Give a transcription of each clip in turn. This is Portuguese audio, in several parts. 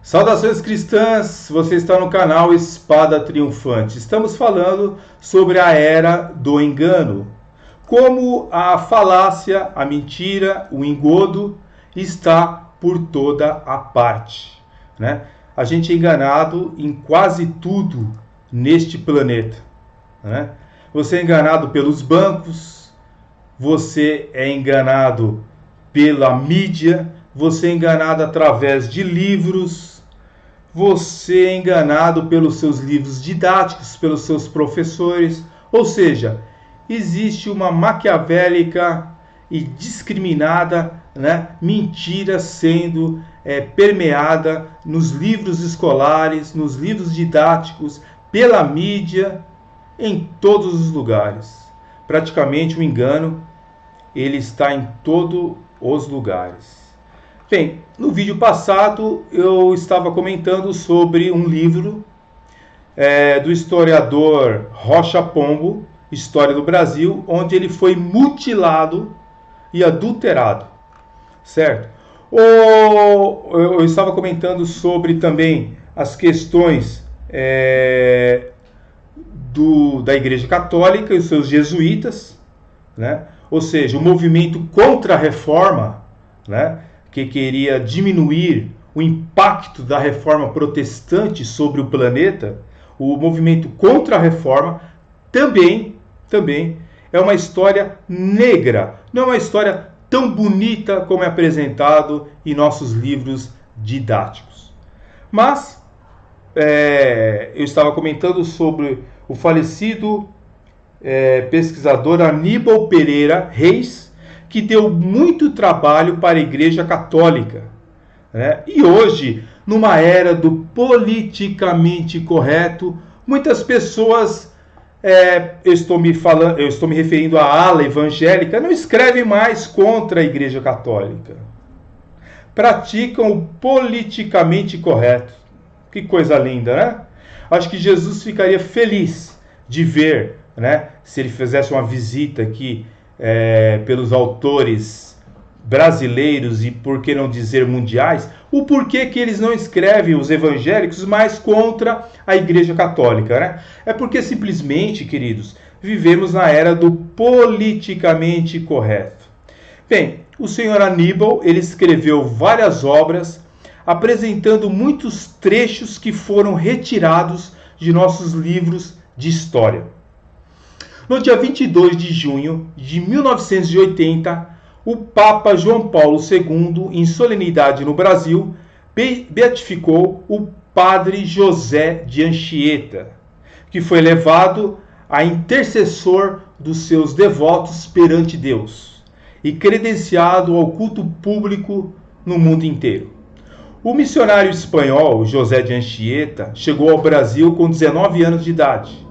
Saudações cristãs, você está no canal Espada Triunfante. Estamos falando sobre a era do engano. Como a falácia, a mentira, o engodo está por toda a parte, né? A gente é enganado em quase tudo neste planeta, né? Você é enganado pelos bancos, você é enganado pela mídia, você é enganado através de livros, você é enganado pelos seus livros didáticos, pelos seus professores. Ou seja, existe uma maquiavélica e discriminada, né, mentira sendo permeada nos livros escolares, nos livros didáticos, pela mídia, em todos os lugares. Praticamente o engano, ele está em todos os lugares. Bem, no vídeo passado eu estava comentando sobre um livro do historiador Rocha Pombo, História do Brasil, onde ele foi mutilado e adulterado, certo? Eu estava comentando sobre também as questões da Igreja Católica e os seus jesuítas, né? Ou seja, o movimento contra a reforma, né, que queria diminuir o impacto da reforma protestante sobre o planeta. O movimento contra a reforma também é uma história negra, não é uma história tão bonita como é apresentado em nossos livros didáticos. Mas eu estava comentando sobre o falecido pesquisador Aníbal Pereira Reis, que deu muito trabalho para a Igreja Católica, né? E hoje, numa era do politicamente correto, muitas pessoas, eu estou me referindo à ala evangélica, não escrevem mais contra a Igreja Católica. Praticam o politicamente correto. Que coisa linda, né? Acho que Jesus ficaria feliz de ver, né, se ele fizesse uma visita aqui pelos autores brasileiros e, por que não dizer, mundiais, o porquê que eles não escrevem, os evangélicos, mais contra a Igreja Católica, né? É porque simplesmente, queridos, vivemos na era do politicamente correto. Bem, o senhor Aníbal, ele escreveu várias obras apresentando muitos trechos que foram retirados de nossos livros de história. No dia 22 de junho de 1980, o Papa João Paulo II, em solenidade no Brasil, beatificou o padre José de Anchieta, que foi levado a intercessor dos seus devotos perante Deus e credenciado ao culto público no mundo inteiro. O missionário espanhol José de Anchieta chegou ao Brasil com 19 anos de idade.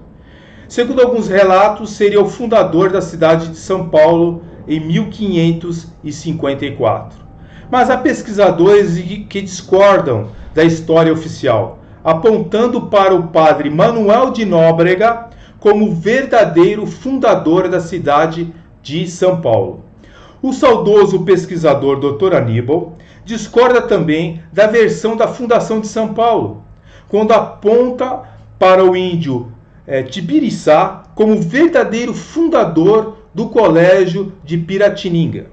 Segundo alguns relatos, seria o fundador da cidade de São Paulo em 1554. Mas há pesquisadores que discordam da história oficial, apontando para o padre Manuel de Nóbrega como verdadeiro fundador da cidade de São Paulo. O saudoso pesquisador Dr. Aníbal discorda também da versão da fundação de São Paulo, quando aponta para o índio Tibiriçá como verdadeiro fundador do Colégio de Piratininga.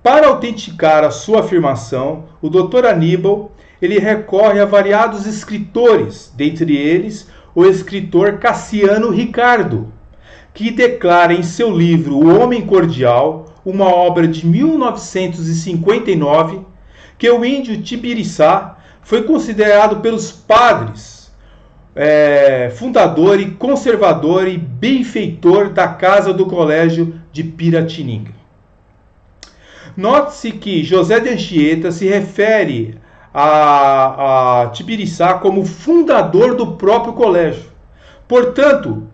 Para autenticar a sua afirmação, o Dr. Aníbal ele recorre a variados escritores, dentre eles o escritor Cassiano Ricardo, que declara em seu livro O Homem Cordial, uma obra de 1959, que o índio Tibiriçá foi considerado pelos padres fundador e conservador e benfeitor da casa do colégio de Piratininga. Note-se que José de Anchieta se refere a Tibiriçá como fundador do próprio colégio. Portanto,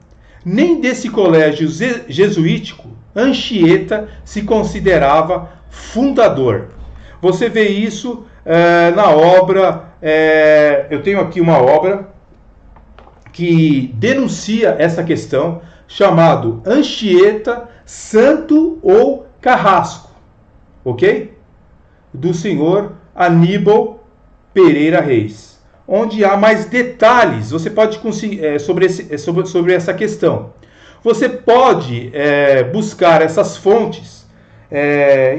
nem desse colégio jesuítico Anchieta se considerava fundador. Você vê isso na obra, eu tenho aqui uma obra que denuncia essa questão, chamado Anchieta, Santo ou Carrasco, ok? Do senhor Aníbal Pereira Reis, onde há mais detalhes. Você pode conseguir sobre essa questão. Você pode buscar essas fontes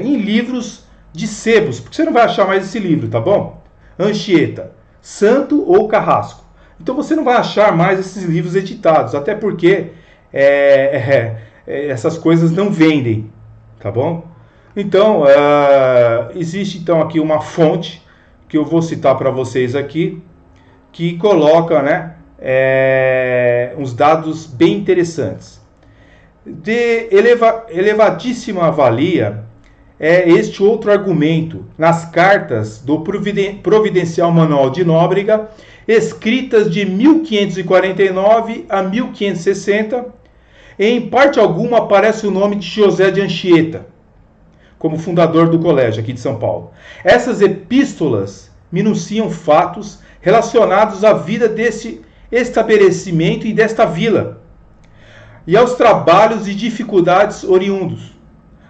em livros de sebos, porque você não vai achar mais esse livro, tá bom? Anchieta, Santo ou Carrasco. Então você não vai achar mais esses livros editados, até porque essas coisas não vendem, tá bom? Então, existe então aqui uma fonte que eu vou citar para vocês aqui, que coloca, né, uns dados bem interessantes. De elevadíssima valia é este outro argumento nas cartas do Providencial Manual de Nóbrega, escritas de 1549 a 1560, em parte alguma aparece o nome de José de Anchieta, como fundador do colégio aqui de São Paulo. Essas epístolas minuciam fatos relacionados à vida desse estabelecimento e desta vila, e aos trabalhos e dificuldades oriundos.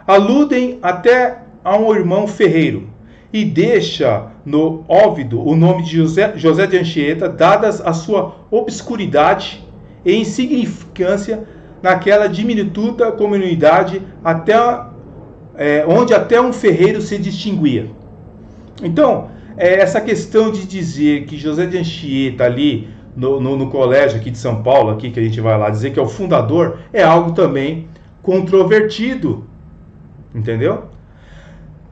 Aludem até a um irmão ferreiro, e deixa no Óvido o nome de José de Anchieta, dadas a sua obscuridade e insignificância naquela diminuta comunidade onde até um ferreiro se distinguia. Então, essa questão de dizer que José de Anchieta ali no colégio aqui de São Paulo, aqui que a gente vai lá dizer que é o fundador, é algo também controvertido, entendeu?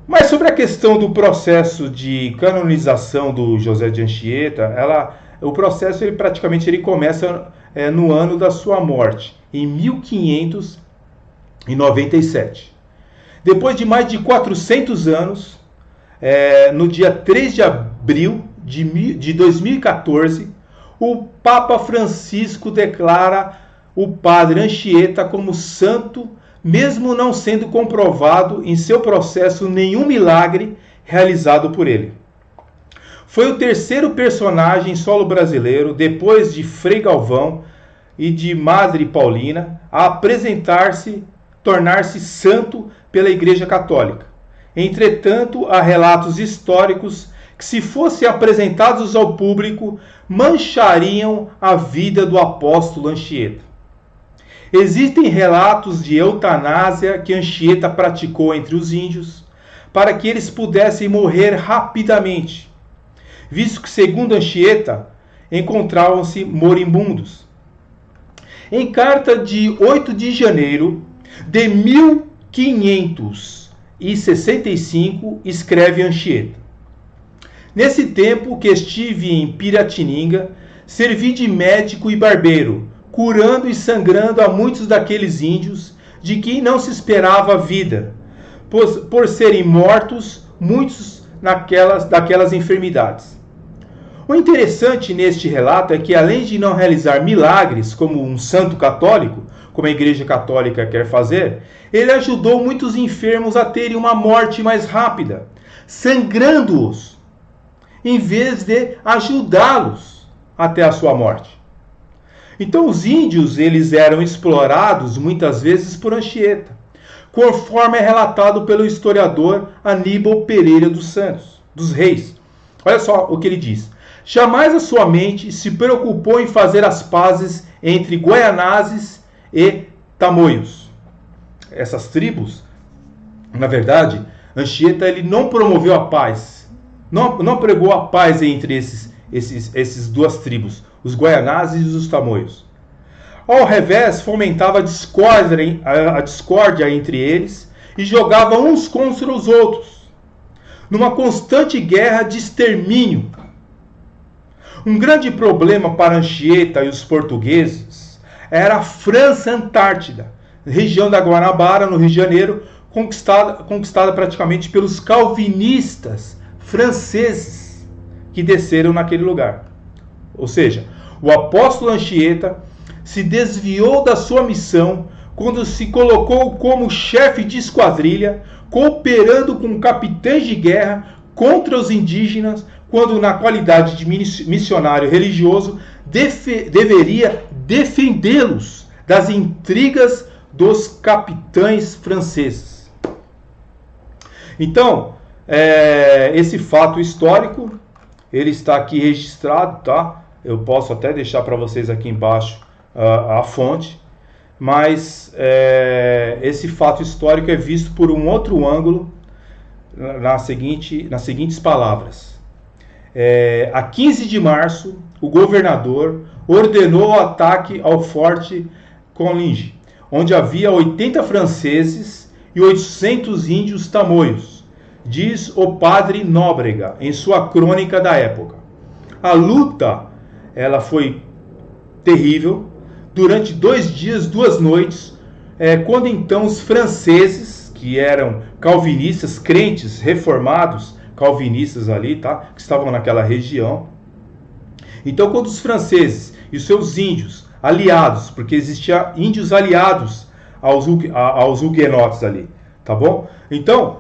Mas sobre a questão do processo de canonização do José de Anchieta, o processo ele começa no ano da sua morte, em 1597. Depois de mais de 400 anos, no dia 3 de abril de 2014, o Papa Francisco declara o padre Anchieta como santo, mesmo não sendo comprovado em seu processo nenhum milagre realizado por ele. Foi o terceiro personagem solo brasileiro, depois de Frei Galvão e de Madre Paulina, a tornar-se santo pela Igreja Católica. Entretanto, há relatos históricos que, se fossem apresentados ao público, manchariam a vida do apóstolo Anchieta. Existem relatos de eutanásia que Anchieta praticou entre os índios para que eles pudessem morrer rapidamente, visto que, segundo Anchieta, encontravam-se moribundos. Em carta de 8 de janeiro de 1565, escreve Anchieta: nesse tempo que estive em Piratininga, servi de médico e barbeiro, curando e sangrando a muitos daqueles índios, de quem não se esperava a vida, por serem mortos muitos daquelas enfermidades. O interessante neste relato é que, além de não realizar milagres como um santo católico, como a Igreja Católica quer fazer, ele ajudou muitos enfermos a terem uma morte mais rápida, sangrando-os, em vez de ajudá-los até a sua morte. Então os índios eles eram explorados muitas vezes por Anchieta, conforme é relatado pelo historiador Aníbal Pereira dos Reis. Olha só o que ele diz: jamais a sua mente se preocupou em fazer as pazes entre Guaianazes e Tamoios. Essas tribos, na verdade, Anchieta ele não promoveu a paz, não pregou a paz entre esses duas tribos, os Guaianazes e os Tamoios. Ao revés, fomentava a discórdia entre eles e jogava uns contra os outros, numa constante guerra de extermínio. Um grande problema para Anchieta e os portugueses era a França Antártida, região da Guanabara, no Rio de Janeiro, conquistada praticamente pelos calvinistas franceses que desceram naquele lugar. Ou seja, o apóstolo Anchieta se desviou da sua missão quando se colocou como chefe de esquadrilha, cooperando com capitães de guerra contra os indígenas, quando na qualidade de missionário religioso deveria defendê-los das intrigas dos capitães franceses. Então, esse fato histórico ele está aqui registrado, tá? Eu posso até deixar para vocês aqui embaixo a fonte, mas esse fato histórico é visto por um outro ângulo nas seguintes palavras. A 15 de março, o governador ordenou o ataque ao Forte Coligny, onde havia 80 franceses e 800 índios tamoios, diz o padre Nóbrega em sua crônica da época. A luta ela foi terrível, durante 2 dias, 2 noites, quando então os franceses, que eram calvinistas, crentes reformados, calvinistas ali, tá? Que estavam naquela região. Então, quando os franceses e os seus índios aliados, porque existiam índios aliados aos huguenotes ali, tá bom? Então,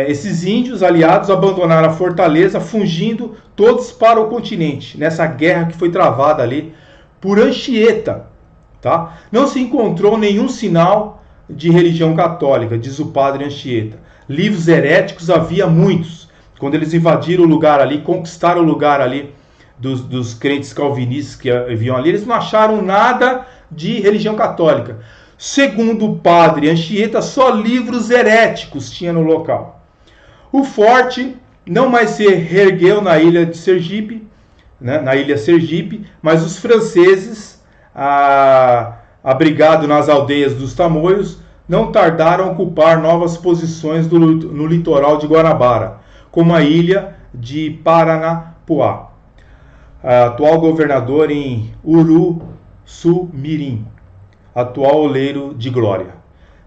esses índios aliados abandonaram a fortaleza, fugindo todos para o continente, nessa guerra que foi travada ali por Anchieta, tá? Não se encontrou nenhum sinal de religião católica, diz o padre Anchieta. Livros heréticos havia muitos. Quando eles invadiram o lugar ali, conquistaram o lugar ali dos crentes calvinistas que haviam ali, eles não acharam nada de religião católica. Segundo o padre Anchieta, só livros heréticos tinha no local. O forte não mais se reergueu na ilha de Sergipe, né, na ilha Sergipe, mas os franceses, abrigados nas aldeias dos tamoios, não tardaram a ocupar novas posições no litoral de Guanabara, como a ilha de Paranapuá, atual governador em Uruçumirim, atual oleiro de Glória.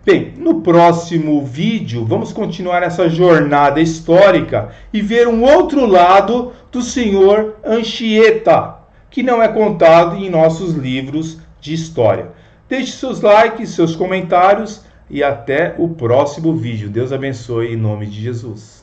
Bem, no próximo vídeo vamos continuar essa jornada histórica e ver um outro lado do senhor Anchieta, que não é contado em nossos livros de história. Deixe seus likes, seus comentários e até o próximo vídeo. Deus abençoe em nome de Jesus.